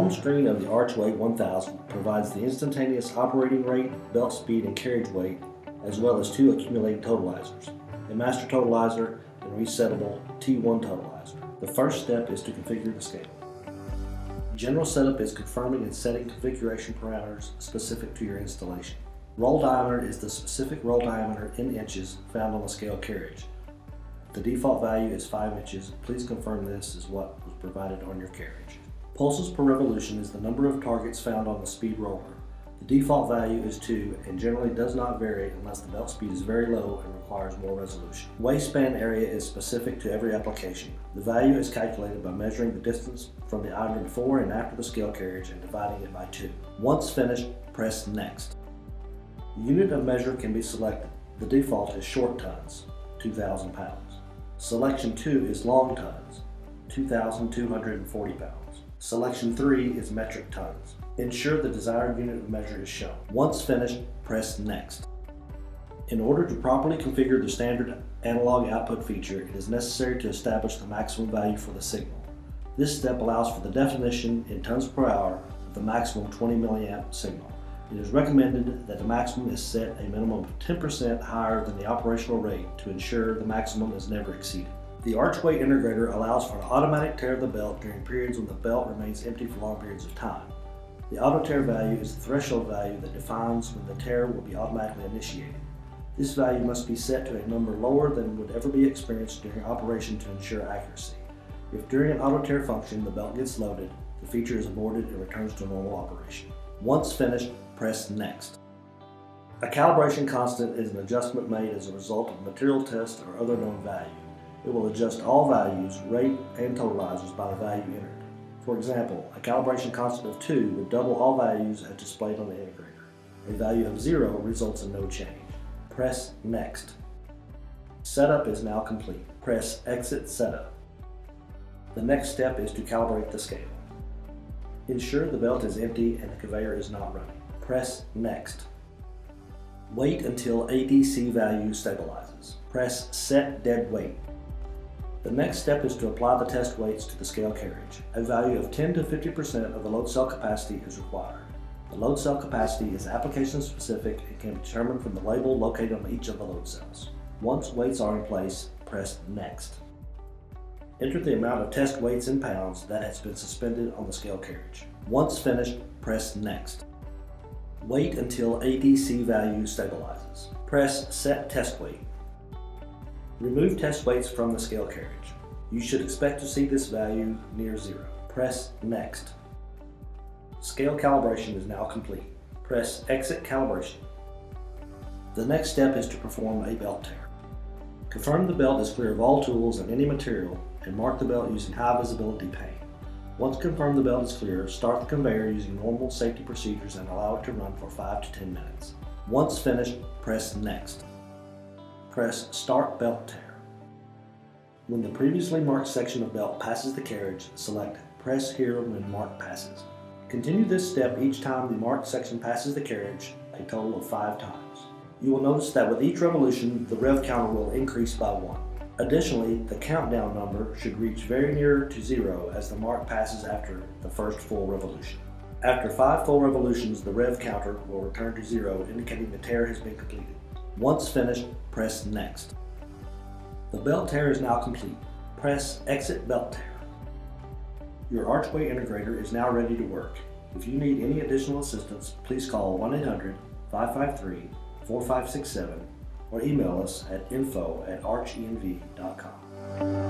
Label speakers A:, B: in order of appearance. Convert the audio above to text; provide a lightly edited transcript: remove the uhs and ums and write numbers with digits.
A: home screen of the Archweigh 1000 provides the instantaneous operating rate, belt speed, and carriage weight, as well as 2 accumulating totalizers, a master totalizer and resettable T1 totalizer. The first step is to configure the scale. General setup is confirming and setting configuration parameters specific to your installation. Roll diameter is the specific roll diameter in inches found on the scale carriage. The default value is 5 inches. Please confirm this is what was provided on your carriage. Pulses per revolution is the number of targets found on the speed roller. The default value is 2 and generally does not vary unless the belt speed is very low and requires more resolution. Waistband area is specific to every application. The value is calculated by measuring the distance from the item before and after the scale carriage and dividing it by 2. Once finished, press Next. The unit of measure can be selected. The default is short tons, 2,000 pounds. Selection 2 is long tons, 2,240 pounds. Selection 3 is metric tons. Ensure the desired unit of measure is shown. Once finished, press Next. In order to properly configure the standard analog output feature, it is necessary to establish the maximum value for the signal. This step allows for the definition in tons per hour of the maximum 20 milliamp signal. It is recommended that the maximum is set a minimum of 10% higher than the operational rate to ensure the maximum is never exceeded. The Archweigh integrator allows for an automatic tear of the belt during periods when the belt remains empty for long periods of time. The auto tear value is the threshold value that defines when the tear will be automatically initiated. This value must be set to a number lower than would ever be experienced during operation to ensure accuracy. If during an auto tear function the belt gets loaded, the feature is aborted and returns to normal operation. Once finished, press Next. A calibration constant is an adjustment made as a result of material test or other known value. It will adjust all values, rate, and totalizers by the value entered. For example, a calibration constant of 2 would double all values as displayed on the integrator. A value of 0 results in no change. Press Next. Setup is now complete. Press Exit Setup. The next step is to calibrate the scale. Ensure the belt is empty and the conveyor is not running. Press Next. Wait until ADC value stabilizes. Press Set Dead Weight. The next step is to apply the test weights to the scale carriage. A value of 10 to 50% of the load cell capacity is required. The load cell capacity is application specific and can be determined from the label located on each of the load cells. Once weights are in place, press Next. Enter the amount of test weights in pounds that has been suspended on the scale carriage. Once finished, press Next. Wait until ADC value stabilizes. Press Set Test Weight. Remove test weights from the scale carriage. You should expect to see this value near 0. Press Next. Scale calibration is now complete. Press Exit Calibration. The next step is to perform a belt tear. Confirm the belt is clear of all tools and any material and mark the belt using high visibility paint. Once confirmed the belt is clear, start the conveyor using normal safety procedures and allow it to run for 5 to 10 minutes. Once finished, press Next. Press Start Belt Tear. When the previously marked section of belt passes the carriage, select Press Here when marked passes. Continue this step each time the marked section passes the carriage, a total of 5 times. You will notice that with each revolution, the rev counter will increase by 1. Additionally, the countdown number should reach very near to 0 as the mark passes after the first full revolution. After 5 full revolutions, the rev counter will return to 0, indicating the tear has been completed. Once finished, press Next. The belt tear is now complete. Press Exit Belt Tear. Your Archweigh integrator is now ready to work. If you need any additional assistance, please call 1-800-553-4567 or email us at info@archenv.com.